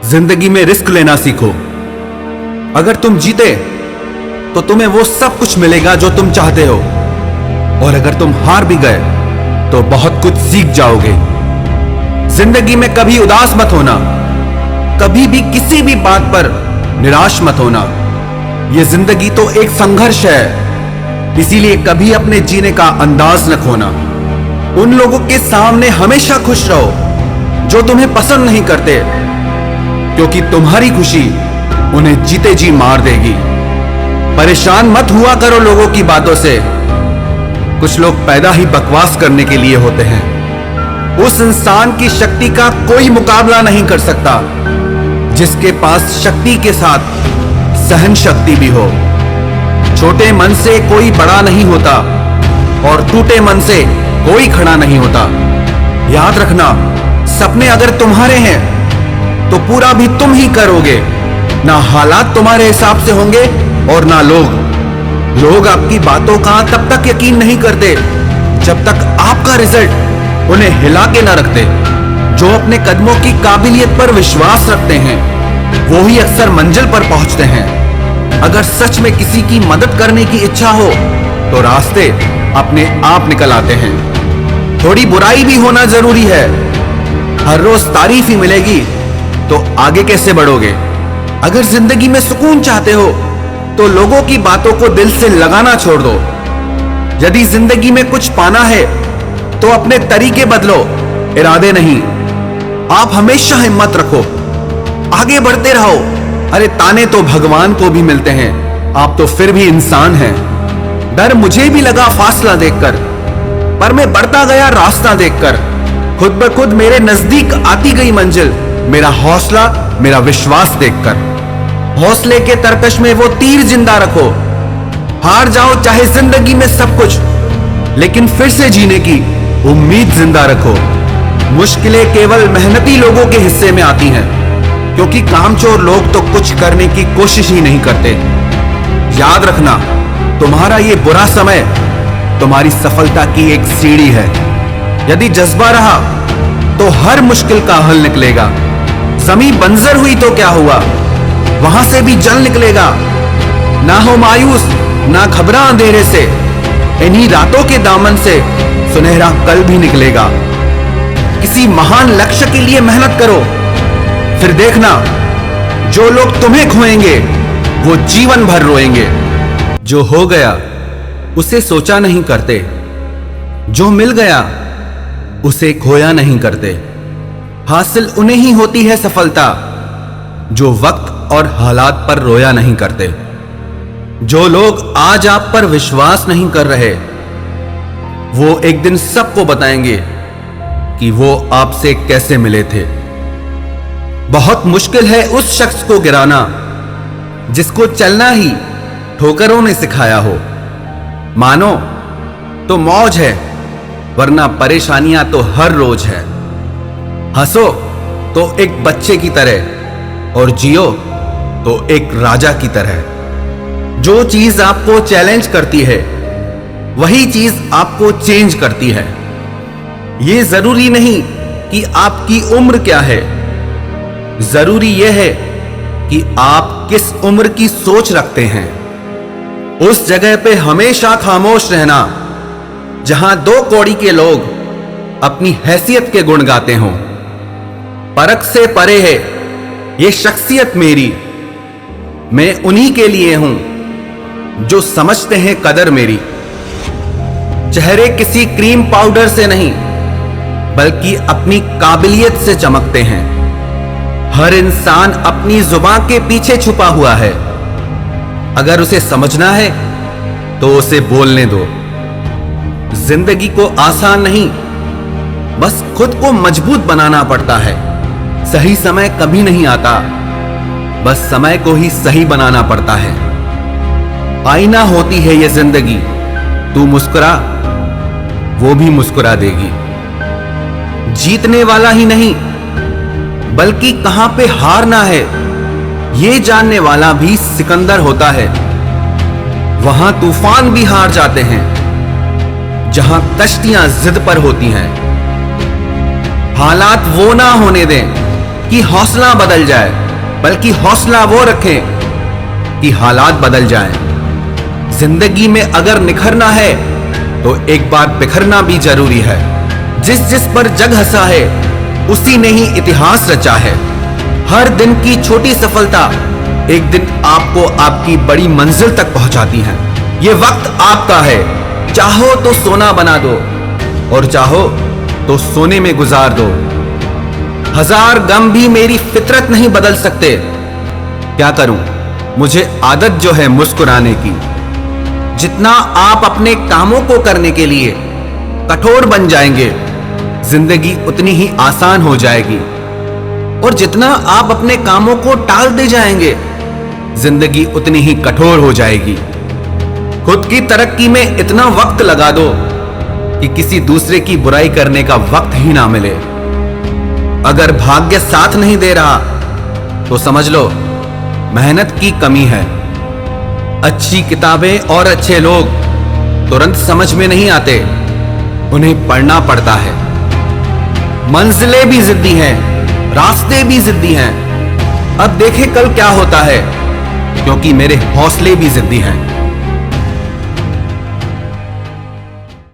जिंदगी में रिस्क लेना सीखो। अगर तुम जीते तो तुम्हें वो सब कुछ मिलेगा जो तुम चाहते हो, और अगर तुम हार भी गए तो बहुत कुछ सीख जाओगे। जिंदगी में कभी उदास मत होना, कभी भी किसी भी बात पर निराश मत होना। यह जिंदगी तो एक संघर्ष है, इसीलिए कभी अपने जीने का अंदाज न खोना। उन लोगों के सामने हमेशा खुश रहो जो तुम्हें पसंद नहीं करते, क्योंकि तुम्हारी खुशी उन्हें जीते जी मार देगी। परेशान मत हुआ करो लोगों की बातों से, कुछ लोग पैदा ही बकवास करने के लिए होते हैं। उस इंसान की शक्ति का कोई मुकाबला नहीं कर सकता जिसके पास शक्ति के साथ सहन शक्ति भी हो। छोटे मन से कोई बड़ा नहीं होता और टूटे मन से कोई खड़ा नहीं होता। याद रखना, सपने अगर तुम्हारे हैं तो पूरा भी तुम ही करोगे। ना हालात तुम्हारे हिसाब से होंगे और ना लोग आपकी बातों का तब तक यकीन नहीं करते जब तक आपका रिजल्ट उन्हें हिला के ना रखते। जो अपने कदमों की काबिलियत पर विश्वास रखते हैं वो ही अक्सर मंजिल पर पहुंचते हैं। अगर सच में किसी की मदद करने की इच्छा हो तो रास्ते अपने आप निकल आते हैं। थोड़ी बुराई भी होना जरूरी है। हर रोज तारीफ ही मिलेगी तो आगे कैसे बढ़ोगे। अगर जिंदगी में सुकून चाहते हो तो लोगों की बातों को दिल से लगाना छोड़ दो। यदि जिंदगी में कुछ पाना है तो अपने तरीके बदलो, इरादे नहीं। आप हमेशा हिम्मत रखो, आगे बढ़ते रहो। अरे ताने तो भगवान को भी मिलते हैं, आप तो फिर भी इंसान हैं। डर मुझे भी लगा फासला देखकर, पर मैं बढ़ता गया रास्ता देखकर। खुद ब खुद मेरे नजदीक आती गई मंजिल, मेरा हौसला, मेरा विश्वास देखकर। हौसले के तरकश में वो तीर जिंदा रखो। हार जाओ चाहे जिंदगी में सब कुछ, लेकिन फिर से जीने की उम्मीद जिंदा रखो। मुश्किलें केवल मेहनती लोगों के हिस्से में आती हैं, क्योंकि कामचोर लोग तो कुछ करने की कोशिश ही नहीं करते। याद रखना, तुम्हारा ये बुरा समय तुम्हारी सफलता की एक सीढ़ी है। यदि जज्बा रहा तो हर मुश्किल का हल निकलेगा। जमीन बंजर हुई तो क्या हुआ, वहां से भी जल निकलेगा। ना हो मायूस, ना घबरा अंधेरे से, इन्हीं रातों के दामन से सुनहरा कल भी निकलेगा। किसी महान लक्ष्य के लिए मेहनत करो, फिर देखना जो लोग तुम्हें खोएंगे वो जीवन भर रोएंगे। जो हो गया उसे सोचा नहीं करते, जो मिल गया उसे खोया नहीं करते। हासिल उन्हें ही होती है सफलता जो वक्त और हालात पर रोया नहीं करते। जो लोग आज आप पर विश्वास नहीं कर रहे वो एक दिन सबको बताएंगे कि वो आपसे कैसे मिले थे। बहुत मुश्किल है उस शख्स को गिराना जिसको चलना ही ठोकरों ने सिखाया हो। मानो तो मौज है, वरना परेशानियां तो हर रोज है। हंसो तो एक बच्चे की तरह और जियो तो एक राजा की तरह। जो चीज आपको चैलेंज करती है वही चीज आपको चेंज करती है। यह जरूरी नहीं कि आपकी उम्र क्या है, जरूरी यह है कि आप किस उम्र की सोच रखते हैं। उस जगह पे हमेशा खामोश रहना जहां दो कौड़ी के लोग अपनी हैसियत के गुण गाते हों। परख से परे है ये शख्सियत मेरी, मैं उन्हीं के लिए हूं जो समझते हैं कदर मेरी। चेहरे किसी क्रीम पाउडर से नहीं बल्कि अपनी काबिलियत से चमकते हैं। हर इंसान अपनी जुबान के पीछे छुपा हुआ है, अगर उसे समझना है तो उसे बोलने दो। जिंदगी को आसान नहीं, बस खुद को मजबूत बनाना पड़ता है। सही समय कभी नहीं आता, बस समय को ही सही बनाना पड़ता है। आईना होती है ये जिंदगी, तू मुस्कुरा वो भी मुस्कुरा देगी। जीतने वाला ही नहीं बल्कि कहां पे हारना है ये जानने वाला भी सिकंदर होता है। वहां तूफान भी हार जाते हैं जहां कश्तियां जिद पर होती हैं। हालात वो ना होने दें कि हौसला बदल जाए, बल्कि हौसला वो रखें कि हालात बदल जाएं। जिंदगी में अगर निखरना है तो एक बार बिखरना भी जरूरी है। जिस जिस पर जग हंसा है उसी ने ही इतिहास रचा है। हर दिन की छोटी सफलता एक दिन आपको आपकी बड़ी मंजिल तक पहुंचाती है। ये वक्त आपका है, चाहो तो सोना बना दो और चाहो तो सोने में गुजार दो। हजार गम भी मेरी फितरत नहीं बदल सकते। क्या करूं, मुझे आदत जो है मुस्कुराने की। जितना आप अपने कामों को करने के लिए कठोर बन जाएंगे, जिंदगी उतनी ही आसान हो जाएगी। और जितना आप अपने कामों को टाल दे जाएंगे, जिंदगी उतनी ही कठोर हो जाएगी। खुद की तरक्की में इतना वक्त लगा दो कि किसी दूसरे की बुराई करने का वक्त ही ना मिले। अगर भाग्य साथ नहीं दे रहा तो समझ लो मेहनत की कमी है। अच्छी किताबें और अच्छे लोग तुरंत समझ में नहीं आते, उन्हें पढ़ना पड़ता है। मंजिलें भी जिद्दी हैं, रास्ते भी जिद्दी हैं। अब देखें कल क्या होता है, क्योंकि मेरे हौसले भी जिद्दी हैं।